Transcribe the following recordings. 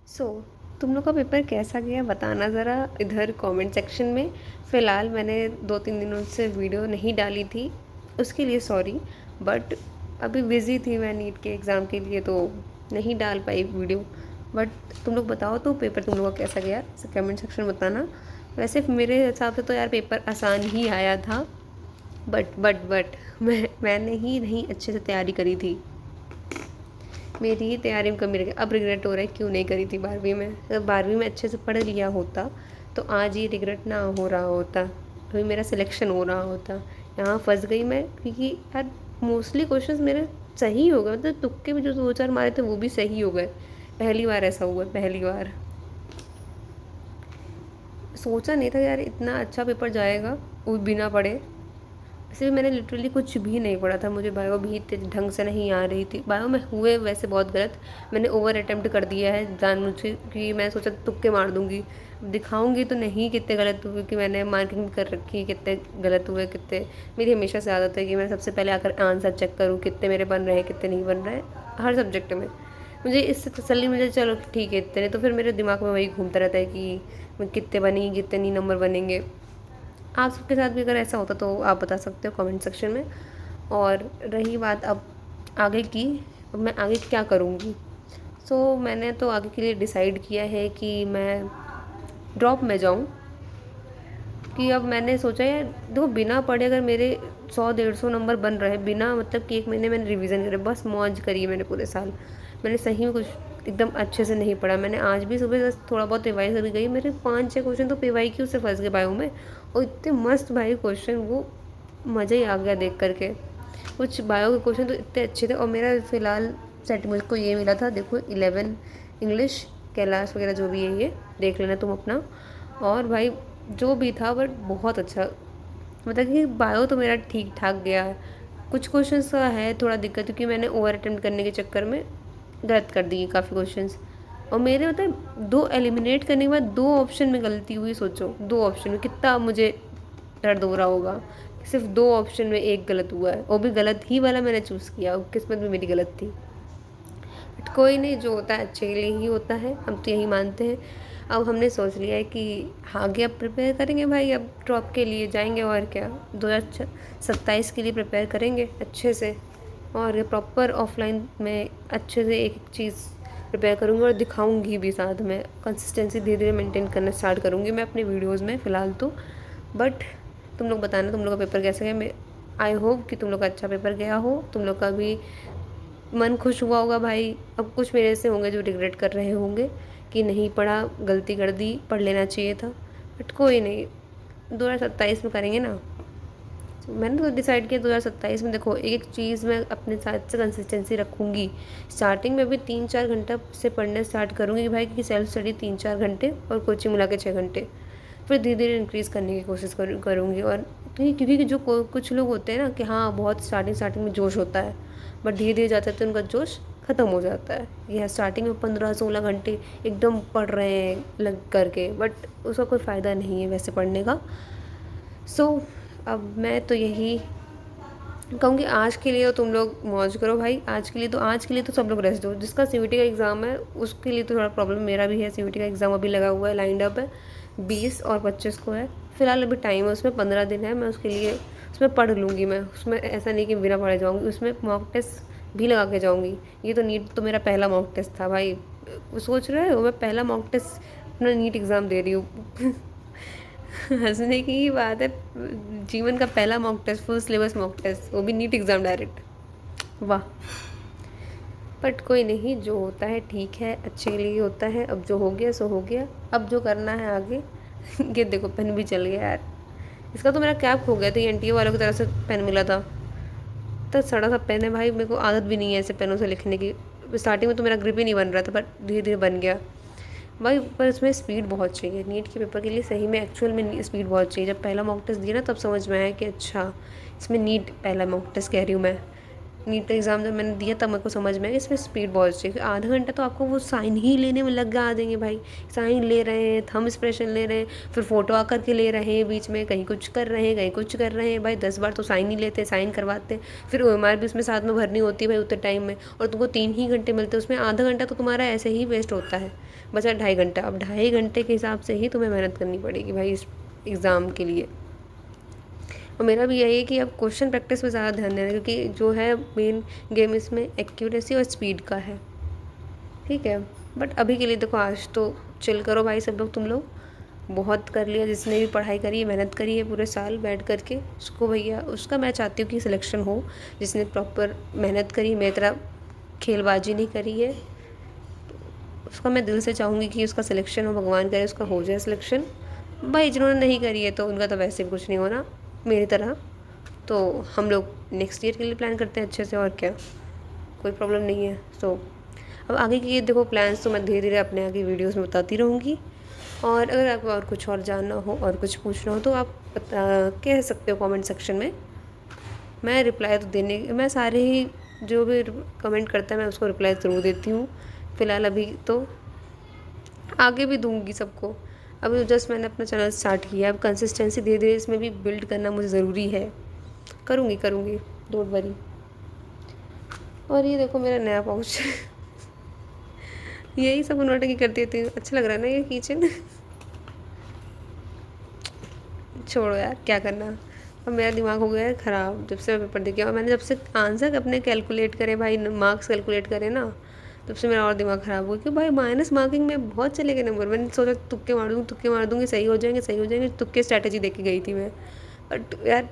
सो तुम लोग का पेपर कैसा गया बताना ज़रा इधर कमेंट सेक्शन में। फ़िलहाल मैंने 2-3 दिनों से वीडियो नहीं डाली थी, उसके लिए सॉरी। बट अभी बिज़ी थी मैं नीट के एग्ज़ाम के लिए, तो नहीं डाल पाई वीडियो। बट तुम लोग बताओ तो पेपर तुम लोग का कैसा गया, कमेंट सेक्शन में बताना। वैसे मेरे हिसाब से तो यार पेपर आसान ही आया था। बट मैंने ही नहीं अच्छे से तैयारी करी थी। मेरी ही तैयारी में कमी रह गई। अब रिग्रेट हो रहा है क्यों नहीं करी थी 12वीं में। अगर 12वीं में अच्छे से पढ़ लिया होता तो आज ये रिग्रेट ना हो रहा होता, अभी मेरा सिलेक्शन हो रहा होता। यहाँ फंस गई मैं क्योंकि यार मोस्टली क्वेश्चंस मेरे सही हो गए, मतलब तुक्के भी जो 2-4 मारे थे वो भी सही हो गए। पहली बार ऐसा हुआ है, पहली बार। सोचा नहीं था यार इतना अच्छा पेपर जाएगा वो बिना पढ़े। वैसे भी मैंने लिटरली कुछ भी नहीं पढ़ा था, मुझे बायो भी इतने ढंग से नहीं आ रही थी। बायो में हुए वैसे बहुत गलत, मैंने ओवर अटेम्प्ट कर दिया है जानबूझ के, कि मैं सोचा तुक्के मार दूंगी। दिखाऊंगी तो नहीं कितने गलत हुए, कि मैंने मार्किंग कर रखी है कितने गलत हुए कितने। मेरी हमेशा से आदत है कि मैं सबसे पहले आकर आंसर चेक करूँ कितने मेरे बन रहे हैं कितने नहीं बन रहे हैं हर सब्जेक्ट में। मुझे इससे तसल्ली मुझे चलो ठीक है इतने, तो फिर मेरे दिमाग में वही घूमता रहता है कि मैं कितने बनेंगे कितने नहीं नंबर बनेंगे। आप सबके साथ भी अगर ऐसा होता तो आप बता सकते हो कमेंट सेक्शन में। और रही बात अब आगे की, अब मैं आगे क्या करूँगी। सो मैंने तो आगे के लिए डिसाइड किया है कि मैं ड्रॉप में जाऊँ। कि अब मैंने सोचा है देखो बिना पढ़े अगर मेरे 100-150 नंबर बन रहे हैं, बिना मतलब कि 1 महीने मैंने रिवीजन करे, बस मौज करी है मैंने पूरे साल। मैंने सही में कुछ एकदम अच्छे से नहीं पढ़ा। मैंने आज भी सुबह बस थोड़ा बहुत रिवाइज करके गई, मेरे 5-6 क्वेश्चन तो पीवाई क्यू से फंस गए बायो में। और इतने मस्त भाई क्वेश्चन, वो मज़ा ही आ गया देख करके। कुछ बायो के क्वेश्चन तो इतने अच्छे थे। और मेरा फ़िलहाल सेट मुझको ये मिला था, देखो 11 इंग्लिश कैलाश वगैरह जो भी है ये देख लेना तुम अपना। और भाई जो भी था बट बहुत अच्छा, मतलब कि बायो तो मेरा ठीक ठाक गया है। कुछ क्वेश्चंस का है थोड़ा दिक्कत, क्योंकि मैंने ओवर अटेम्प्ट करने के चक्कर में गलत कर दी काफ़ी क्वेश्चंस। और मेरे मतलब 2 एलिमिनेट करने के बाद 2 ऑप्शन में गलती हुई, सोचो 2 ऑप्शन में कितना मुझे दर्द हो रहा होगा। सिर्फ 2 ऑप्शन में एक गलत हुआ है, वो भी गलत ही वाला मैंने चूज़ किया, किस्मत में मेरी गलत थी। बट कोई नहीं, जो होता है अच्छे के लिए ही होता है, हम तो यही मानते हैं। अब हमने सोच लिया है कि आगे अब प्रिपेयर करेंगे भाई, अब ड्रॉप के लिए जाएंगे और क्या 2027 के लिए प्रिपेयर करेंगे अच्छे से। और प्रॉपर ऑफलाइन में अच्छे से एक एक चीज़ प्रिपेयर करूँगी और दिखाऊँगी भी साथ में। कंसिस्टेंसी धीरे धीरे मेंटेन करना स्टार्ट करूँगी मैं अपने वीडियोज़ में फ़िलहाल तो। बट तुम लोग बताना तुम लोग का पेपर कैसा गया। मैं आई होप कि तुम लोग का अच्छा पेपर गया हो, तुम लोग का भी मन खुश हुआ होगा भाई। अब कुछ मेरे से होंगे जो रिग्रेट कर रहे होंगे कि नहीं पढ़ा, गलती कर दी, पढ़ लेना चाहिए था। बट कोई नहीं, 2027 में करेंगे ना। तो मैंने तो डिसाइड किया 2027 में, देखो एक एक चीज़ मैं अपने साथ से कंसिस्टेंसी रखूँगी। स्टार्टिंग में भी 3-4 घंटा से पढ़ने स्टार्ट करूँगी कि भाई कि सेल्फ स्टडी 3-4 घंटे और कोचिंग मिला के 6 घंटे। फिर धीरे धीरे इंक्रीज़ करने की कोशिश करूँगी। और क्योंकि जो कुछ लोग होते हैं ना कि हाँ बहुत स्टार्टिंग स्टार्टिंग में जोश होता है, बट धीरे धीरे जाते तो उनका जोश ख़त्म हो जाता है। यह स्टार्टिंग में 15-16 घंटे एकदम पढ़ रहे हैं लग करके, बट उसका कोई फ़ायदा नहीं है वैसे पढ़ने का। सो अब मैं तो यही कहूँगी, आज के लिए तो तुम लोग मौज करो भाई। आज के लिए तो सब लोग रेस्ट दो। जिसका सीयूईटी का एग्ज़ाम है उसके लिए तो थोड़ा प्रॉब्लम, मेरा भी है। सीयूईटी का एग्ज़ाम अभी लगा हुआ है, लाइंड अप है, 20 और 25 को है। फ़िलहाल अभी टाइम है, उसमें 15 दिन है। मैं उसके लिए उसमें पढ़ लूँगी मैं, उसमें ऐसा नहीं कि बिना पढ़े जाऊँगी, उसमें मॉक टेस्ट भी लगा के जाऊँगी। ये तो नीट तो मेरा पहला मॉक टेस्ट था भाई, सोच रहे हो मैं पहला मॉक टेस्ट अपना नीट एग्ज़ाम दे रही हूँ। हंसने की ही बात है, जीवन का पहला mock test, full syllabus mock test, वो भी नीट एग्ज़ाम डायरेक्ट, वाह। बट कोई नहीं, जो होता है ठीक है, अच्छे के लिए होता है। अब जो हो गया सो हो गया, अब जो करना है आगे। ये देखो पेन भी चल गया यार, इसका तो मेरा कैप खो गया था। ये एनटीए वालों की तरफ से पेन मिला था, तो सड़ा सा पेन है भाई, मेरे को आदत भी नहीं है ऐसे पेनों से लिखने की। स्टार्टिंग में तो मेरा ग्रिप ही नहीं बन रहा था, बट धीरे धीरे बन गया भाई। पर इसमें स्पीड बहुत चाहिए, नीट के पेपर के लिए सही में एक्चुअल में स्पीड बहुत चाहिए। जब पहला मॉक टेस्ट दिया ना तब समझ में आया कि अच्छा इसमें नीट, पहला मॉक टेस्ट कह रही हूँ मैं, नीट का एग्ज़ाम जब मैंने दिया तब मेरे को समझ में आया कि इसमें स्पीड बहुत चाहिए। आधा घंटा तो आपको वो साइन ही लेने में लगा देंगे भाई। साइन ले रहे हैं, थंब एक्सप्रेशन ले रहे हैं, फिर फ़ोटो आकर के ले रहे हैं, बीच में कहीं कुछ कर रहे हैं, कहीं कुछ कर रहे हैं। भाई 10 बार तो साइन ही लेते हैं, साइन करवाते हैं। फिर OMR भी उसमें साथ में भरनी होती है भाई उतने टाइम में, और तुमको 3 ही घंटे मिलते हैं, उसमें आधा घंटा तो तुम्हारा ऐसे ही वेस्ट होता है, बचा 2.5 घंटा। अब 2.5 घंटे के हिसाब से ही तुम्हें मेहनत करनी पड़ेगी भाई इस एग्ज़ाम के लिए। और मेरा भी यही है कि अब क्वेश्चन प्रैक्टिस पे ज़्यादा ध्यान देना, क्योंकि जो है मेन गेम इसमें एक्यूरेसी और स्पीड का है, ठीक है। बट अभी के लिए देखो, आज तो चिल करो भाई सब लोग, तुम लोग बहुत कर लिया, जिसने भी पढ़ाई करी है, मेहनत करी है पूरे साल बैठ करके, उसको भैया उसका मैं चाहती हूँ कि सिलेक्शन हो। जिसने प्रॉपर मेहनत करी, मेरी तरह खेलबाजी नहीं करी है, उसका मैं दिल से चाहूँगी कि उसका सिलेक्शन हो, भगवान करे उसका हो जाए सिलेक्शन। भाई जिन्होंने नहीं करी है तो उनका तो वैसे भी कुछ नहीं होना मेरी तरह। तो हम लोग नेक्स्ट ईयर के लिए प्लान करते हैं अच्छे से, और क्या, कोई प्रॉब्लम नहीं है। सो अब आगे की देखो प्लान्स तो मैं धीरे धीरे अपने आगे वीडियोस में बताती रहूँगी। और अगर आपको और कुछ और जानना हो और कुछ पूछना हो तो आप कह सकते हो कमेंट सेक्शन में। मैं रिप्लाई तो मैं सारे ही जो भी कमेंट करता है मैं उसको रिप्लाई ज़रूर देती हूँ। फ़िलहाल अभी तो आगे भी दूंगी सबको। अभी जस्ट मैंने अपना चैनल स्टार्ट किया है, अब कंसिस्टेंसी धीरे धीरे इसमें भी बिल्ड करना मुझे ज़रूरी है। करूँगी डोंट वरी। और ये देखो मेरा नया पाउच यही सब नौटंकी करती थी। अच्छा लग रहा है ना ये किचन छोड़ो यार, क्या करना। अब मेरा दिमाग हो गया है ख़राब जब से मैं पेपर दे के, और मैंने जब से आंसर अपने कैलकुलेट करे भाई, मार्क्स कैलकुलेट करे ना, तब से मेरा और दिमाग ख़राब हो गया कि भाई माइनस मार्किंग में बहुत चले गए नंबर। मैंने सोचा तुक्के मार दूँगी, सही हो जाएंगे। तुक्के स्ट्रैटेजी देके गई थी मैं, बट यार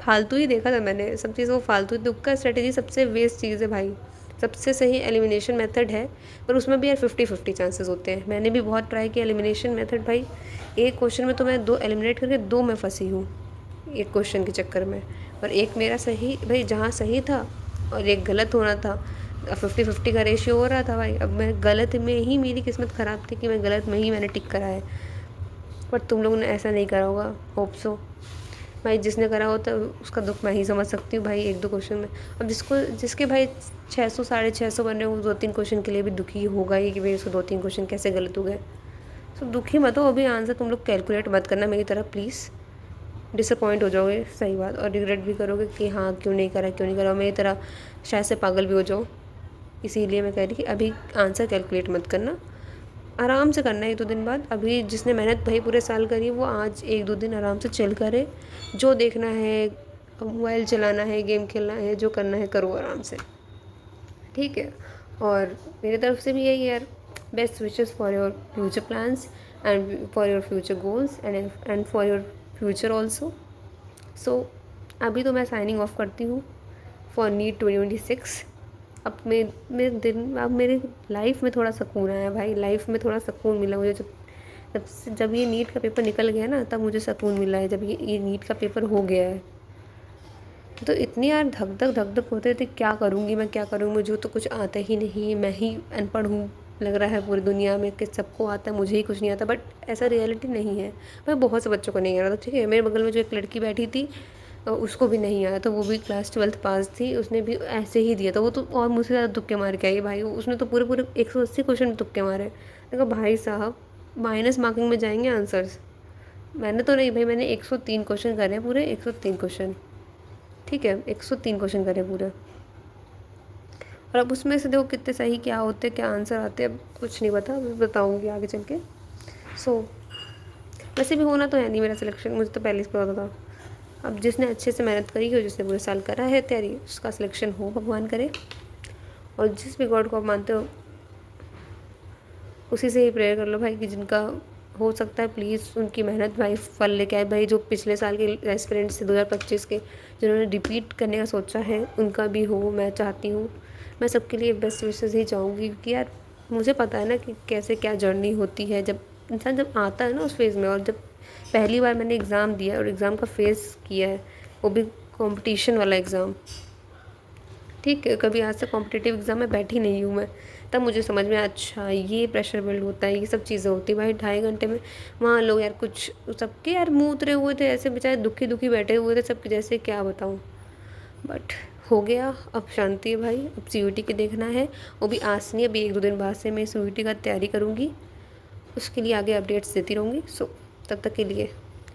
फालतू ही देखा था मैंने सब चीज़, वो फालतू। तुक्का स्ट्रैटेजी सबसे वेस्ट चीज़ है भाई, सबसे सही एलिमिनेशन मेथड है, पर उसमें भी यार 50-50 चांसेस होते हैं। मैंने भी बहुत ट्राई किया एलिमिनेशन मेथड भाई, एक क्वेश्चन में तो मैं 2 एलिमिनेट करके 2 में फंसी हूँ एक क्वेश्चन के चक्कर में। और एक मेरा सही भाई जहाँ सही था और एक गलत होना था, 50-50 का रेशियो हो रहा था भाई। अब मैं गलत में ही, मेरी किस्मत ख़राब थी कि मैं गलत में ही मैंने टिक करा है। पर तुम लोगों ने ऐसा नहीं करा होगा, होप सो। भाई जिसने करा होता है उसका दुख मैं ही समझ सकती हूँ भाई, 1-2 क्वेश्चन में। अब जिसके भाई 600 650 बन रहे हो, 2-3 क्वेश्चन के लिए भी दुखी होगा ही कि भाई उसको 2-3 क्वेश्चन कैसे गलत हो गए। तो दुखी मत हो, अभी आंसर तुम लोग कैलकुलेट मत करना मेरी तरह प्लीज़, डिसअपॉइंट हो जाओगे सही बात, और रिग्रेट भी करोगे कि हाँ क्यों नहीं करा, मेरी तरह शायद से पागल भी हो जाओ। इसीलिए मैं कह रही कि अभी आंसर कैलकुलेट मत करना, आराम से करना है 1-2 दिन बाद। अभी जिसने मेहनत भाई पूरे साल करी है वो आज 1-2 दिन आराम से चिल करे, जो देखना है, मोबाइल चलाना है, गेम खेलना है, जो करना है करो आराम से, ठीक है। और मेरी तरफ से भी यही है यार, best wishes for your future plans and for your future goals and for your future also. So अभी तो मैं साइनिंग ऑफ करती हूँ फॉर नीट 2026। अब अब मेरे लाइफ में थोड़ा सुकून आया भाई, लाइफ में थोड़ा सुकून मिला मुझे। जब ये नीट का पेपर निकल गया ना, तब मुझे सुकून मिला है, जब ये नीट का पेपर हो गया है। तो इतनी यार धक धक होते थे, क्या करूँगी, मुझे तो कुछ आता ही नहीं, मैं ही अनपढ़ हूँ लग रहा है पूरी दुनिया में, कि सबको आता है मुझे ही कुछ नहीं आता। बट ऐसा रियलिटी नहीं है भाई, बहुत से बच्चों को नहीं आ रहा था, ठीक है। मेरे बगल में जो एक लड़की बैठी थी उसको भी नहीं आया, तो वो भी क्लास 12th पास थी, उसने भी ऐसे ही दिया था। वो तो और मुझसे ज़्यादा तुक्के मार के आई भाई, उसने तो पूरे 180 क्वेश्चन में तुक्के मारे। देखो भाई साहब, माइनस मार्किंग में जाएंगे आंसर्स। मैंने तो नहीं भाई, मैंने 103 क्वेश्चन करे पूरे, 103 क्वेश्चन, ठीक है, 103 क्वेश्चन करे पूरे। और अब उसमें से देखो कितने सही क्या होते, क्या आंसर आते, अब कुछ नहीं पता, मैं बताऊँगी आगे चल के। सो वैसे भी होना तो है नहीं मेरा सिलेक्शन, मुझे तो पहले से पता था। अब जिसने अच्छे से मेहनत करी हो, जिसने पूरे साल करा है तैयारी, उसका सिलेक्शन हो, भगवान करे। और जिस भी गॉड को आप मानते हो उसी से ही प्रेयर कर लो भाई, कि जिनका हो सकता है प्लीज़ उनकी मेहनत भाई फल लेके आए भाई। जो पिछले साल के एस्पिरेंट्स थे 2025 के, जिन्होंने रिपीट करने का सोचा है, उनका भी हो, मैं चाहती हूँ। मैं सबके लिए बेस्ट विशेस ही चाहूँगी, क्योंकि यार मुझे पता है ना कि कैसे क्या जर्नी होती है जब इंसान जब आता है ना उस फेज़ में। और जब पहली बार मैंने एग्ज़ाम दिया और एग्ज़ाम का फेस किया है, वो भी कॉम्पिटिशन वाला एग्ज़ाम, ठीक है, कभी आज तक कॉम्पिटिटिव एग्ज़ाम में बैठी नहीं हूँ मैं, तब मुझे समझ में आया, अच्छा ये प्रेशर बिल्ड होता है, ये सब चीज़ें होती है भाई। 2.5 घंटे में वहाँ लोग यार कुछ, सबके यार मुँह उतरे हुए थे, ऐसे बेचारे दुखी दुखी बैठे हुए थे सबके जैसे, क्या बताऊँ। बट हो गया, अब शांति है भाई, अब सीयूईटी की देखना है। वो भी आज से नहीं, अभी 1-2 दिन बाद से मैं सीयूईटी का तैयारी करूँगी। उसके लिए आगे अपडेट्स देती रहूँगी। सो तब तक के लिए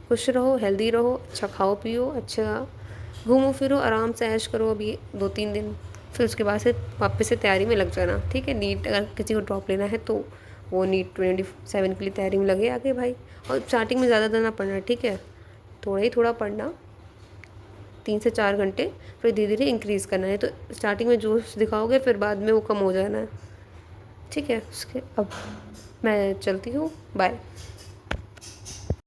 खुश रहो, हेल्दी रहो, अच्छा खाओ पियो, अच्छा घूमो फिरो, आराम से ऐश करो अभी 2-3 दिन। फिर उसके बाद से वापस से तैयारी में लग जाना, ठीक है। नीट अगर किसी को ड्रॉप लेना है तो वो नीट 27 के लिए तैयारी में लगे आगे भाई। और स्टार्टिंग में ज़्यादा ना पढ़ना, ठीक है, थोड़ा ही थोड़ा पढ़ना, 3 से 4 घंटे, फिर धीरे धीरे इंक्रीज़ करना है। तो स्टार्टिंग में जोश दिखाओगे फिर बाद में वो कम हो जाना है, ठीक है। उसके अब मैं चलती हूँ, बाय।